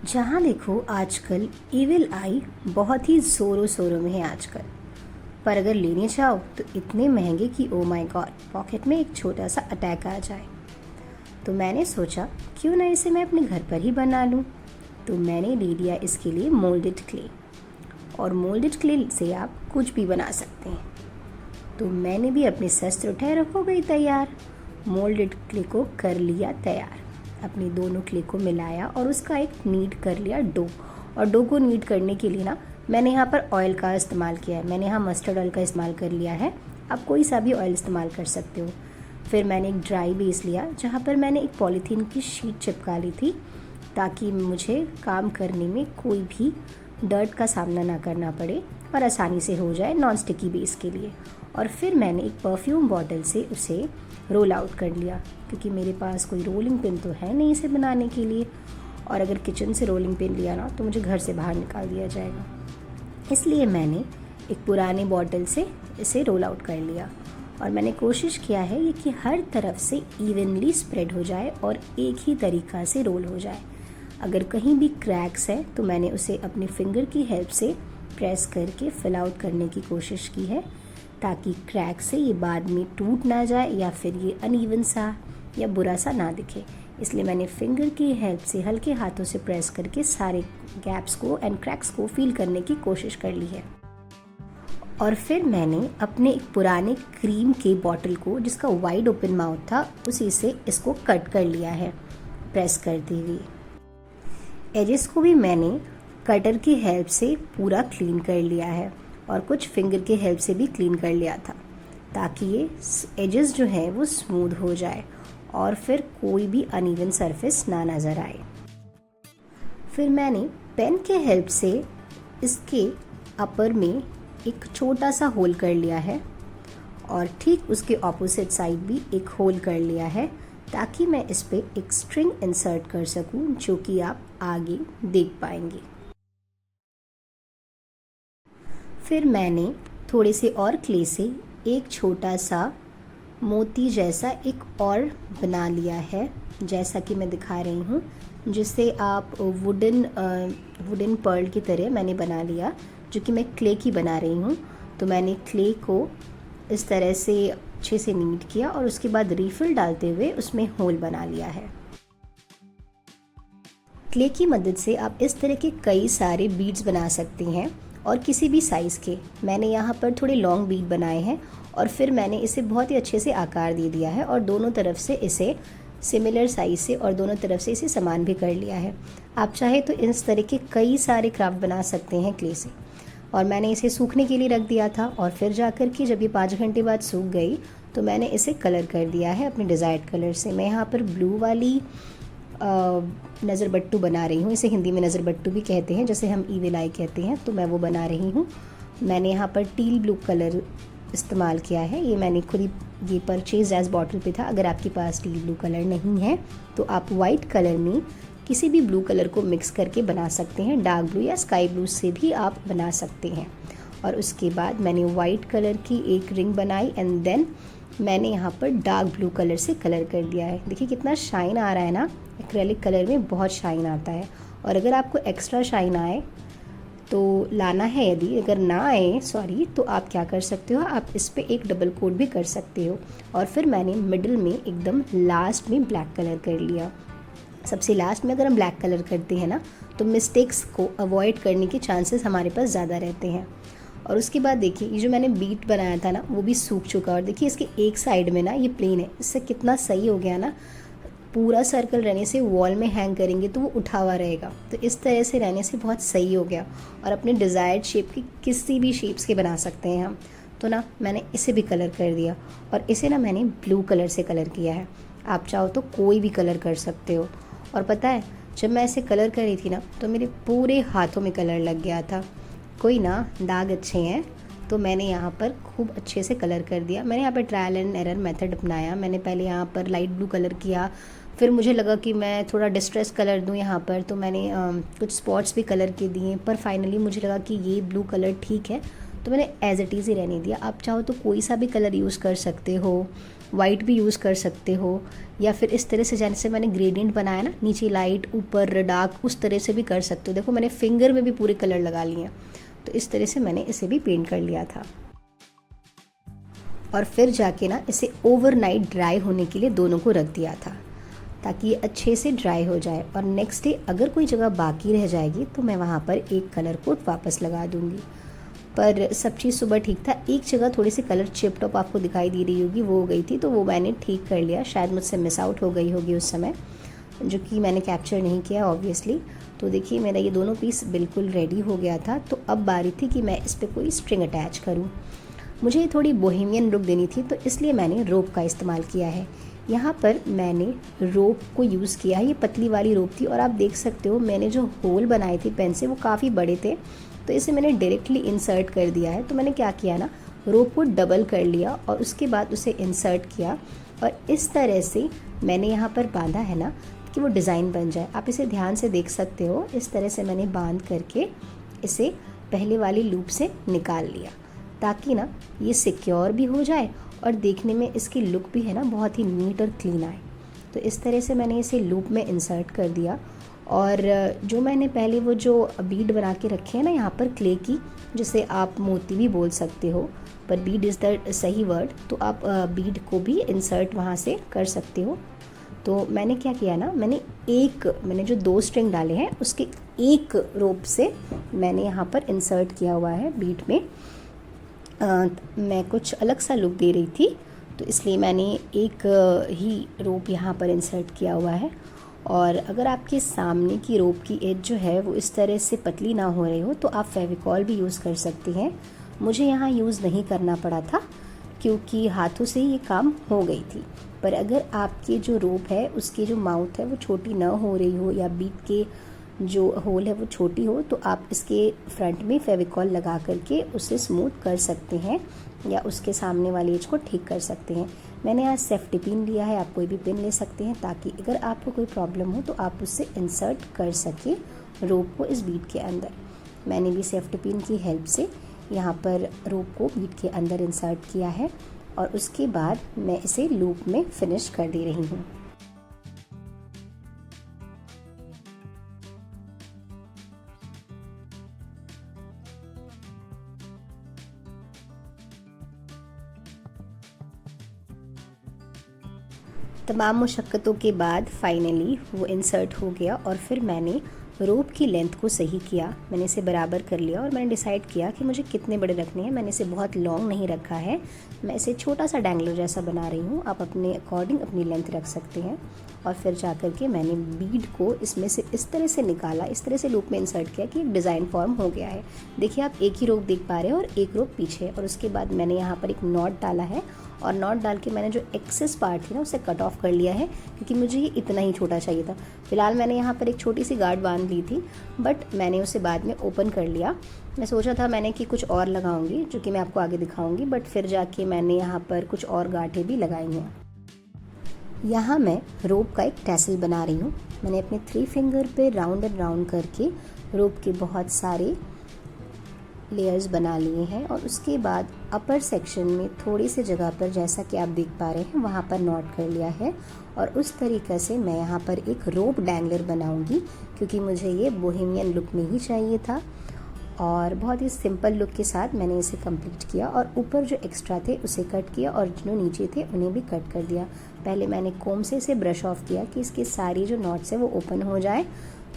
जहाँ देखो आजकल इविल आई बहुत ही ज़ोरों शोरों में है आजकल। पर अगर लेने जाओ तो इतने महंगे कि ओ माय गॉड, पॉकेट में एक छोटा सा अटैक आ जाए। तो मैंने सोचा क्यों ना इसे मैं अपने घर पर ही बना लूँ। तो मैंने ले लिया इसके लिए मोल्डेड क्ले, और मोल्डेड क्ले से आप कुछ भी बना सकते हैं। तो मैंने भी अपने शस्त्र उठाए, रखो गई तैयार। मोल्डेड क्ले को कर लिया तैयार, अपने दोनों क्ले को मिलाया और उसका एक नीड कर लिया डो। और डो को नीड करने के लिए ना मैंने यहाँ पर ऑयल का इस्तेमाल किया है। मैंने यहाँ मस्टर्ड ऑयल का इस्तेमाल कर लिया है, आप कोई सा भी ऑयल इस्तेमाल कर सकते हो। फिर मैंने एक ड्राई बेस लिया जहाँ पर मैंने एक पॉलीथीन की शीट चिपका ली थी, ताकि मुझे काम करने में कोई भी डर्ट का सामना ना करना पड़े और आसानी से हो जाए नॉन स्टिकी बेस के लिए। और फिर मैंने एक परफ्यूम बॉटल से उसे रोल आउट कर लिया, क्योंकि मेरे पास कोई रोलिंग पिन तो है नहीं इसे बनाने के लिए, और अगर किचन से रोलिंग पिन लिया ना तो मुझे घर से बाहर निकाल दिया जाएगा। इसलिए मैंने एक पुराने बॉटल से इसे रोल आउट कर लिया, और मैंने कोशिश किया है ये कि हर तरफ से इवनली स्प्रेड हो जाए और एक ही तरीक़ा से रोल हो जाए। अगर कहीं भी क्रैक्स है तो मैंने उसे अपनी फिंगर की हेल्प से प्रेस करके फिल आउट करने की कोशिश की है, ताकि क्रैक से ये बाद में टूट ना जाए या फिर ये अनइवन सा या बुरा सा ना दिखे। इसलिए मैंने फिंगर की हेल्प से हल्के हाथों से प्रेस करके सारे गैप्स को एंड क्रैक्स को फील करने की कोशिश कर ली है। और फिर मैंने अपने एक पुराने क्रीम के बॉटल को, जिसका वाइड ओपन माउथ था, उसी से इसको कट कर लिया है प्रेस करते हुए। एजेस को भी मैंने कटर की हेल्प से पूरा क्लीन कर लिया है, और कुछ फिंगर के हेल्प से भी क्लीन कर लिया था, ताकि ये एजेस जो है वो स्मूथ हो जाए और फिर कोई भी अनइवन सरफेस ना नज़र आए। फिर मैंने पेन के हेल्प से इसके अपर में एक छोटा सा होल कर लिया है, और ठीक उसके ऑपोजिट साइड भी एक होल कर लिया है, ताकि मैं इस पर एक स्ट्रिंग इंसर्ट कर सकूं, जो कि आप आगे देख पाएंगे। फिर मैंने थोड़े से और क्ले से एक छोटा सा मोती जैसा एक और बना लिया है, जैसा कि मैं दिखा रही हूँ, जिसे आप वुडन पर्ल की तरह मैंने बना लिया, जो कि मैं क्ले की बना रही हूँ। तो मैंने क्ले को इस तरह से अच्छे से नीट किया और उसके बाद रीफिल डालते हुए उसमें होल बना लिया है। क्ले की मदद से आप इस तरह के कई सारे बीड्स बना सकते हैं, और किसी भी साइज़ के। मैंने यहाँ पर थोड़े लॉन्ग बीड बनाए हैं, और फिर मैंने इसे बहुत ही अच्छे से आकार दे दिया है, और दोनों तरफ से इसे सिमिलर साइज़ से और दोनों तरफ से इसे समान भी कर लिया है। आप चाहे तो इस तरह के कई सारे क्राफ्ट बना सकते हैं क्ले से। और मैंने इसे सूखने के लिए रख दिया था, और फिर जाकर के जब ये 5 घंटे बाद सूख गई तो मैंने इसे कलर कर दिया है अपने डिज़ायर्ड कलर से। मैं यहाँ पर ब्लू वाली नज़र बट्टू बना रही हूँ, इसे हिंदी में नज़र बट्टू भी कहते हैं, जैसे हम ईविल आई कहते हैं, तो मैं वो बना रही हूँ। मैंने यहाँ पर टील ब्लू कलर इस्तेमाल किया है, ये मैंने खुद ही ये परचेज एज बॉटल पे था। अगर आपके पास टील ब्लू कलर नहीं है तो आप वाइट कलर में किसी भी ब्लू कलर को मिक्स करके बना सकते हैं, डार्क ब्लू या स्काई ब्लू से भी आप बना सकते हैं। और उसके बाद मैंने वाइट कलर की एक रिंग बनाई, एंड देन मैंने यहाँ पर डार्क ब्लू कलर से कलर कर दिया है। देखिए कितना शाइन आ रहा है ना, एक्रेलिक कलर में बहुत शाइन आता है। और अगर आपको एक्स्ट्रा शाइन आए तो लाना है, यदि अगर ना आए तो आप क्या कर सकते हो, आप इस पर एक डबल कोट भी कर सकते हो। और फिर मैंने मिडिल में एकदम लास्ट में ब्लैक कलर कर लिया। सबसे लास्ट में अगर हम ब्लैक कलर करते हैं ना तो मिस्टेक्स को अवॉइड करने के चांसेस हमारे पास ज़्यादा रहते हैं। और उसके बाद देखिए ये जो मैंने बीट बनाया था ना वो भी सूख चुका, और देखिए इसके एक साइड में ना ये प्लेन है, इससे कितना सही हो गया ना। पूरा सर्कल रहने से वॉल में हैंग करेंगे तो वो उठा हुआ रहेगा, तो इस तरह से रहने से बहुत सही हो गया। और अपने डिज़ायर्ड शेप की किसी भी शेप्स के बना सकते हैं हम। तो ना मैंने इसे भी कलर कर दिया, और इसे ना मैंने ब्लू कलर से कलर किया है। आप चाहो तो कोई भी कलर कर सकते हो। और पता है जब मैं इसे कलर कर रही थी ना तो मेरे पूरे हाथों में कलर लग गया था। कोई ना दाग अच्छे हैं तो मैंने यहाँ पर खूब अच्छे से कलर कर दिया। मैंने यहाँ पर ट्रायल एंड एरर मेथड अपनाया। मैंने पहले यहाँ पर लाइट ब्लू कलर किया, फिर मुझे लगा कि मैं थोड़ा डिस्ट्रेस कलर दूँ यहाँ पर, तो मैंने कुछ स्पॉट्स भी कलर के दिए, पर फाइनली मुझे लगा कि ये ब्लू कलर ठीक है, तो मैंने एज इट इज़ ही रहने दिया। आप चाहो तो कोई सा भी कलर यूज़ कर सकते हो, वाइट भी यूज़ कर सकते हो, या फिर इस तरह से जैसे मैंने ग्रेडियंट बनाया ना, नीचे लाइट ऊपर डार्क, उस तरह से भी कर सकते हो। देखो मैंने फिंगर में भी पूरे कलर लगा लिए हैं, तो इस तरह से मैंने इसे भी पेंट कर लिया था। और फिर जाके ना इसे ओवरनाइट ड्राई होने के लिए दोनों को रख दिया था, ताकि ये अच्छे से ड्राई हो जाए। और नेक्स्ट डे अगर कोई जगह बाकी रह जाएगी तो मैं वहाँ पर एक कलर कोट वापस लगा दूँगी। पर सब चीज़ सुबह ठीक था, एक जगह थोड़ी सी कलर चिप टॉप आपको दिखाई दे रही होगी, वो हो गई थी, तो वो मैंने ठीक कर लिया। शायद मुझसे मिस आउट हो गई होगी उस समय, जो कि मैंने कैप्चर नहीं किया ऑब्वियसली। तो देखिए मेरा ये दोनों पीस बिल्कुल रेडी हो गया था। तो अब बारी थी कि मैं इस पर कोई स्ट्रिंग अटैच करूँ। मुझे थोड़ी बोहेमियन लुक देनी थी, तो इसलिए मैंने रोप का इस्तेमाल किया है। यहाँ पर मैंने रोप को यूज़ किया है, ये पतली वाली रोप थी। और आप देख सकते हो मैंने जो होल बनाए थे पेन से वो काफ़ी बड़े थे, तो इसे मैंने डायरेक्टली इंसर्ट कर दिया है। तो मैंने क्या किया ना, रोप को डबल कर लिया और उसके बाद उसे इंसर्ट किया, और इस तरह से मैंने यहाँ पर बांधा है ना कि वो डिज़ाइन बन जाए। आप इसे ध्यान से देख सकते हो, इस तरह से मैंने बांध करके इसे पहले वाली लूप से निकाल लिया, ताकि ना ये सिक्योर भी हो जाए और देखने में इसकी लुक भी है ना बहुत ही नीट और क्लीन आए। तो इस तरह से मैंने इसे लूप में इंसर्ट कर दिया। और जो मैंने पहले वो जो बीड बना के रखे हैं ना यहाँ पर क्ले की, जिसे आप मोती भी बोल सकते हो, पर बीड इज़ द सही वर्ड, तो आप बीड को भी इंसर्ट वहाँ से कर सकते हो। तो मैंने क्या किया ना, मैंने जो 2 स्ट्रिंग डाले हैं उसके एक रोप से मैंने यहाँ पर इंसर्ट किया हुआ है बीड में। मैं कुछ अलग सा लुक दे रही थी, तो इसलिए मैंने एक ही रोप यहाँ पर इंसर्ट किया हुआ है। और अगर आपके सामने की रोप की एज जो है वो इस तरह से पतली ना हो रही हो, तो आप फेविकॉल भी यूज़ कर सकते हैं। मुझे यहाँ यूज़ नहीं करना पड़ा था, क्योंकि हाथों से ही ये काम हो गई थी। पर अगर आपके जो रोप है उसकी जो माउथ है वो छोटी ना हो रही हो, या बीट के जो होल है वो छोटी हो, तो आप इसके फ्रंट में फेविकॉल लगा करके उसे स्मूथ कर सकते हैं, या उसके सामने वाली एज को ठीक कर सकते हैं। मैंने यहाँ सेफ्टी पिन लिया है, आप कोई भी पिन ले सकते हैं, ताकि अगर आपको कोई प्रॉब्लम हो तो आप उससे इंसर्ट कर सके रोप को इस बीट के अंदर। मैंने भी सेफ्टी पिन की हेल्प से यहाँ पर रोप को बीट के अंदर इंसर्ट किया है, और उसके बाद मैं इसे लूप में फिनिश कर दे रही हूँ। तमाम मुशक्क़तों के बाद फाइनली वो इंसर्ट हो गया, और फिर मैंने रोप की लेंथ को सही किया, मैंने इसे बराबर कर लिया, और मैंने डिसाइड किया कि मुझे कितने बड़े रखने हैं। मैंने इसे बहुत लॉन्ग नहीं रखा है, मैं इसे छोटा सा डैंगलर जैसा बना रही हूँ। आप अपने अकॉर्डिंग अपनी लेंथ रख सकते हैं। और फिर जा कर के मैंने बीड को इसमें से इस तरह से निकाला, इस तरह से लूप में इंसर्ट किया कि एक डिज़ाइन फॉर्म हो गया है। देखिए आप एक ही रोप देख पा रहे हैं और एक रोप पीछे। और उसके बाद मैंने यहाँ पर एक नॉट डाला है, और नॉट डाल के मैंने जो एक्सेस पार्ट थी ना उसे कट ऑफ कर लिया है, क्योंकि मुझे ये इतना ही छोटा चाहिए था। फिलहाल मैंने यहाँ पर एक छोटी सी गार्ड बांध ली थी, बट मैंने उसे बाद में ओपन कर लिया। मैं सोचा था मैंने कि कुछ और लगाऊंगी, जो कि मैं आपको आगे दिखाऊंगी, बट फिर जाके मैंने यहाँ पर कुछ और गांठें भी लगाई हैं। यहाँ मैं रोप का एक टैसल बना रही हूँ। मैंने अपने 3 फिंगर पे राउंड एंड राउंड करके रोप के बहुत सारे लेयर्स बना लिए हैं, और उसके बाद अपर सेक्शन में थोड़ी सी जगह पर, जैसा कि आप देख पा रहे हैं, वहाँ पर नॉट कर लिया है। और उस तरीक़े से मैं यहाँ पर एक रोप डैंगलर बनाऊंगी, क्योंकि मुझे ये बोहेमियन लुक में ही चाहिए था। और बहुत ही सिंपल लुक के साथ मैंने इसे कंप्लीट किया, और ऊपर जो एक्स्ट्रा थे उसे कट किया, और जो नीचे थे उन्हें भी कट कर दिया। पहले मैंने कोम से इसे ब्रश ऑफ किया कि इसके सारी जो नॉट्स है वो ओपन हो जाए,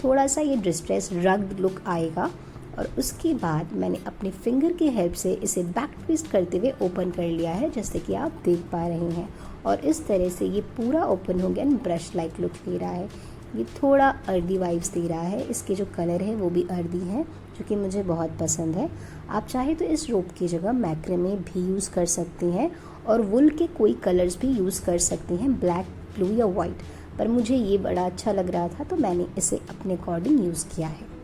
थोड़ा सा ये डिस्ट्रेस रग्ड लुक आएगा। और उसके बाद मैंने अपने फिंगर की हेल्प से इसे बैक ट्विस्ट करते हुए ओपन कर लिया है, जैसे कि आप देख पा रहे हैं। और इस तरह से ये पूरा ओपन हो गया, ब्रश लाइक लुक दे रहा है। ये थोड़ा अर्दी वाइब्स दे रहा है, इसके जो कलर है वो भी अर्दी है, जो कि मुझे बहुत पसंद है। आप चाहे तो इस रोप की जगह मैक्रेमे भी यूज़ कर सकते हैं, और वुल के कोई कलर्स भी यूज़ कर सकते हैं, ब्लैक, ब्लू या वाइट। पर मुझे ये बड़ा अच्छा लग रहा था, तो मैंने इसे अपने अकॉर्डिंग यूज़ किया है।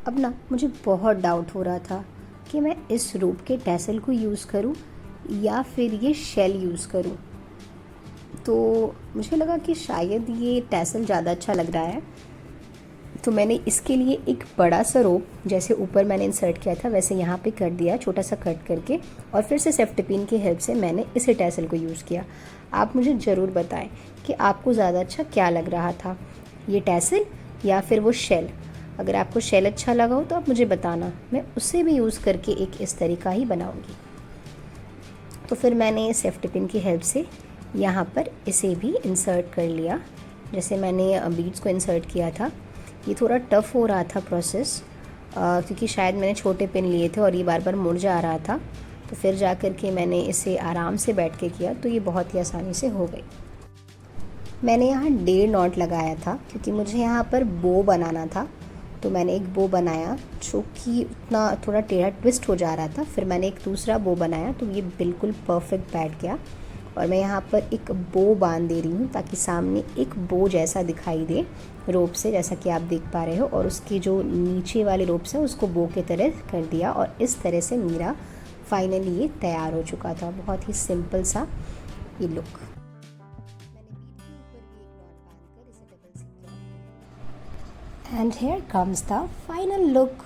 अब ना मुझे बहुत डाउट हो रहा था कि मैं इस रोप के टैसल को यूज़ करूं या फिर ये शेल यूज़ करूं। तो मुझे लगा कि शायद ये टैसल ज़्यादा अच्छा लग रहा है, तो मैंने इसके लिए एक बड़ा सा रोप, जैसे ऊपर मैंने इंसर्ट किया था वैसे यहाँ पे कर दिया, छोटा सा कट करके, और फिर से सेफ्टी पिन की हेल्प से मैंने इसे टैसल को यूज़ किया। आप मुझे ज़रूर बताएं कि आपको ज़्यादा अच्छा क्या लग रहा था, ये टैसल या फिर वो शेल। अगर आपको शेल अच्छा लगा हो तो आप मुझे बताना, मैं उसे भी यूज़ करके एक इस तरीका ही बनाऊँगी। तो फिर मैंने सेफ्टी पिन की हेल्प से यहाँ पर इसे भी इंसर्ट कर लिया, जैसे मैंने बीड्स को इंसर्ट किया था। ये थोड़ा टफ़ हो रहा था प्रोसेस, क्योंकि शायद मैंने छोटे पिन लिए थे और ये बार बार मुड़ जा रहा था, तो फिर जा कर के मैंने इसे आराम से बैठ के किया, तो ये बहुत ही आसानी से हो गई। मैंने यहाँ 1.5 नॉट लगाया था क्योंकि मुझे यहाँ पर बो बनाना था, तो मैंने एक बो बनाया जो कि उतना थोड़ा टेढ़ा ट्विस्ट हो जा रहा था। फिर मैंने एक दूसरा बो बनाया तो ये बिल्कुल परफेक्ट बैठ गया, और मैं यहाँ पर एक बो बांध दे रही हूँ ताकि सामने एक बो जैसा दिखाई दे रोप से, जैसा कि आप देख पा रहे हो। और उसके जो नीचे वाले रोप्स हैं उसको बो के तरह कर दिया, और इस तरह से मेरा फाइनली ये तैयार हो चुका था। बहुत ही सिंपल सा ये look. And here comes the final look.